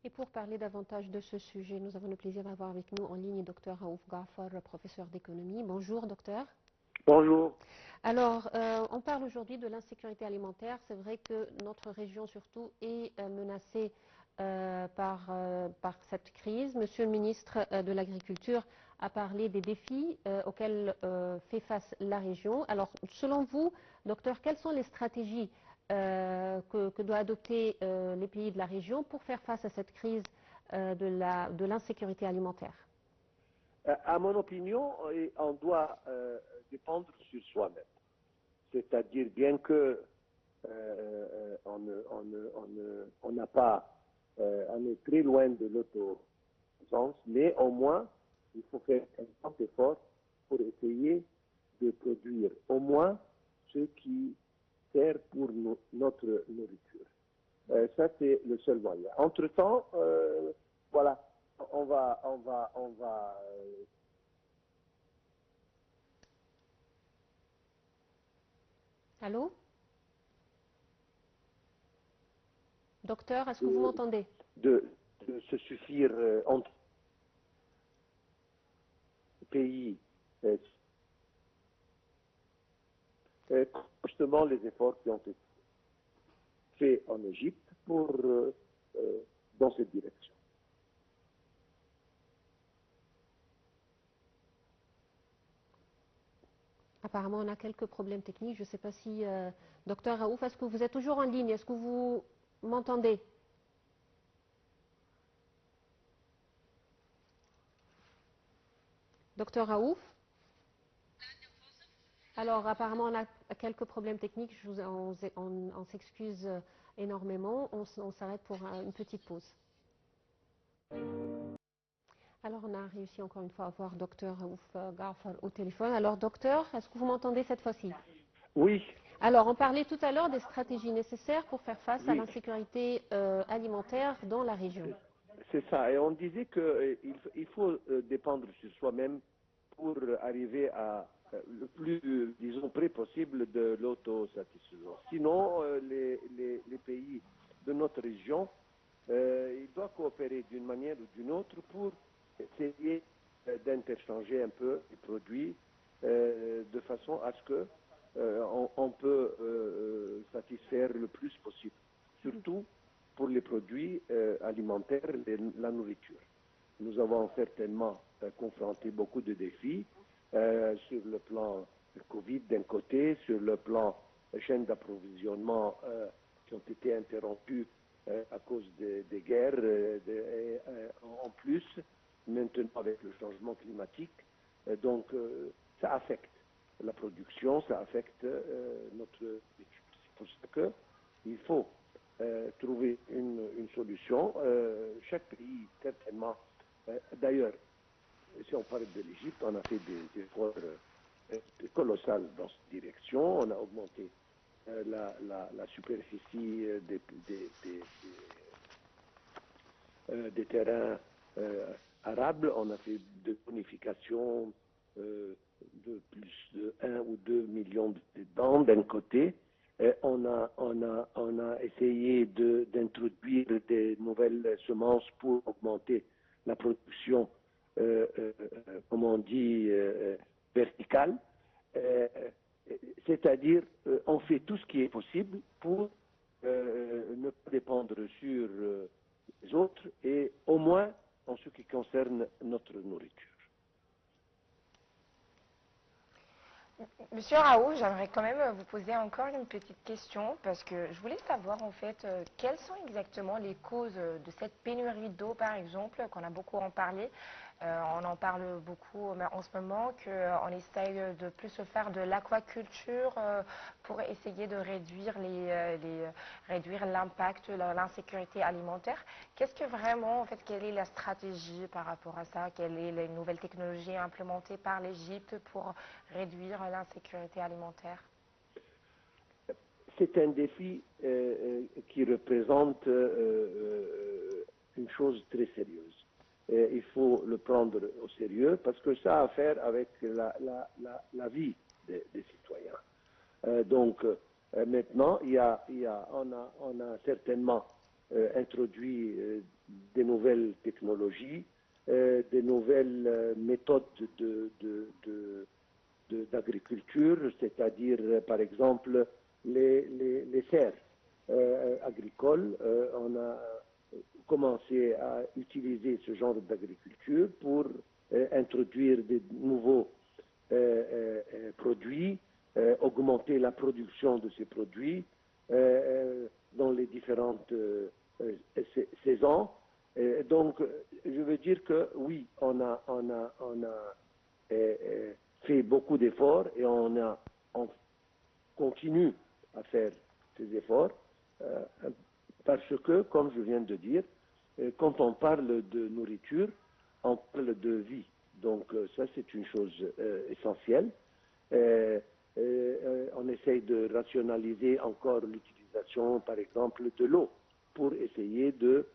Et pour parler davantage de ce sujet, nous avons le plaisir d'avoir avec nous en ligne Dr Raouf Gaafar, professeur d'économie. Bonjour docteur. Bonjour. Alors, on parle aujourd'hui de l'insécurité alimentaire. C'est vrai que notre région surtout est menacée par cette crise. Monsieur le ministre de l'Agriculture a parlé des défis auxquels fait face la région. Alors, selon vous, docteur, quelles sont les stratégies que doivent adopter les pays de la région pour faire face à cette crise de l'insécurité alimentaire? À mon opinion, on doit dépendre sur soi-même. C'est-à-dire, bien que on n'a pas, on est très loin de l'autosuffisance, mais au moins, il faut faire un grand effort pour essayer de produire au moins ce qui sert pour notre nourriture. Ça, c'est le seul moyen. Entre-temps, voilà, on va Allô? Docteur, est-ce que vous m'entendez? de se suffire entre pays, justement les efforts qui ont été faits en Égypte pour dans cette direction. Apparemment, on a quelques problèmes techniques. Je ne sais pas si, docteur Raouf, est-ce que vous êtes toujours en ligne? Est-ce que vous m'entendez? Docteur Raouf? Alors, apparemment, on a quelques problèmes techniques. On s'excuse énormément. On s'arrête pour une petite pause. Alors, on a réussi encore une fois à avoir docteur Raouf Gaafar au téléphone. Alors, docteur, est-ce que vous m'entendez cette fois-ci? Oui. Alors, on parlait tout à l'heure des stratégies nécessaires pour faire face à Oui. l'insécurité alimentaire dans la région. C'est ça. Et on disait qu'il faut dépendre sur soi-même pour arriver à le plus, disons, près possible de l'autosatisfaisance. Sinon, les pays de notre région, ils doivent coopérer d'une manière ou d'une autre pour essayer d'interchanger un peu les produits de façon à ce que on peut satisfaire le plus possible. Surtout pour les produits alimentaires, la nourriture. Nous avons certainement confronté beaucoup de défis sur le plan Covid d'un côté, sur le plan chaîne d'approvisionnement qui ont été interrompues à cause des guerres, en plus, maintenant avec le changement climatique. Donc, ça affecte la production, ça affecte notre nourriture. C'est pour ça qu'il faut trouver une solution. Chaque pays, certainement. D'ailleurs, si on parle de l'Égypte, on a fait des efforts colossaux dans cette direction. On a augmenté la superficie des terrains arables. On a fait de bonification de plus de 1 ou 2 millions de dents d'un côté. On a essayé d'introduire des nouvelles semences pour augmenter la production, comme on dit, verticale. C'est-à-dire, on fait tout ce qui est possible pour ne pas dépendre sur les autres et au moins en ce qui concerne notre nourriture. Monsieur Raoult, j'aimerais quand même vous poser encore une petite question parce que je voulais savoir en fait quelles sont exactement les causes de cette pénurie d'eau par exemple, qu'on a beaucoup en parlé. On en parle beaucoup en ce moment, qu'on essaye de plus se faire de l'aquaculture pour essayer de réduire l'impact, l'insécurité alimentaire. Qu'est-ce que vraiment, en fait, quelle est la stratégie par rapport à ça? Quelles sont les nouvelles technologies implémentées par l'Égypte pour réduire l'insécurité alimentaire? C'est un défi qui représente une chose très sérieuse. Il faut le prendre au sérieux parce que ça a à faire avec la vie des citoyens. Donc maintenant, on a certainement introduit des nouvelles technologies, des nouvelles méthodes d'agriculture, c'est-à-dire par exemple les serres agricoles. On a commencé à utiliser ce genre d'agriculture pour introduire des nouveaux produits, augmenter la production de ces produits dans les différentes saisons. Donc, je veux dire que oui, on a fait beaucoup d'efforts et on continue à faire ces efforts parce que, comme je viens de dire, quand on parle de nourriture, on parle de vie. Donc ça, c'est une chose essentielle. On essaye de rationaliser encore l'utilisation, par exemple, de l'eau pour essayer de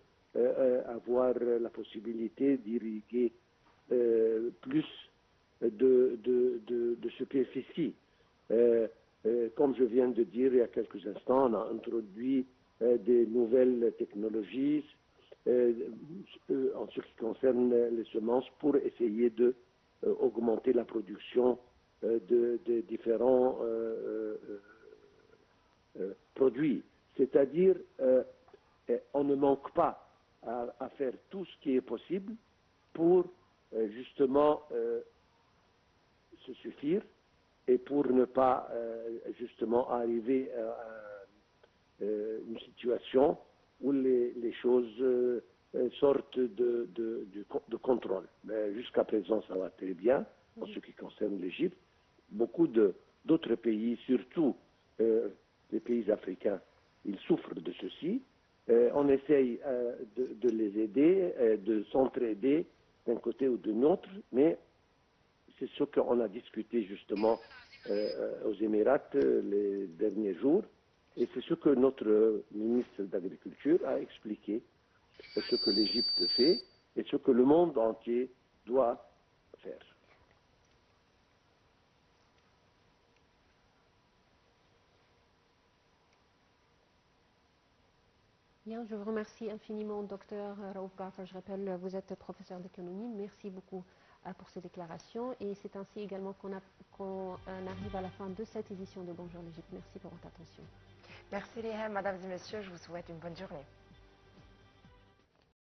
avoir la possibilité d'irriguer plus de superficie. Comme je viens de dire il y a quelques instants, on a introduit des nouvelles technologies en ce qui concerne les semences pour essayer de augmenter la production de différents produits. C'est-à-dire, on ne manque pas à faire tout ce qui est possible pour justement se suffire et pour ne pas justement arriver à une situation où les choses sortent de contrôle. Jusqu'à présent, ça va très bien en ce qui concerne l'Égypte. Beaucoup d'autres pays, surtout les pays africains, ils souffrent de ceci. On essaye de les aider, de s'entraider d'un côté ou de l'autre, mais c'est ce qu'on a discuté justement aux Émirats les derniers jours. Et c'est ce que notre ministre d'Agriculture a expliqué, ce que l'Égypte fait et ce que le monde entier doit faire. Bien, je vous remercie infiniment, docteur Raouf Gafar. Je rappelle, vous êtes professeur d'économie. Merci beaucoup pour ces déclarations. Et c'est ainsi également qu'on arrive à la fin de cette édition de Bonjour l'Égypte. Merci pour votre attention. Merci Léa, mesdames et messieurs, je vous souhaite une bonne journée.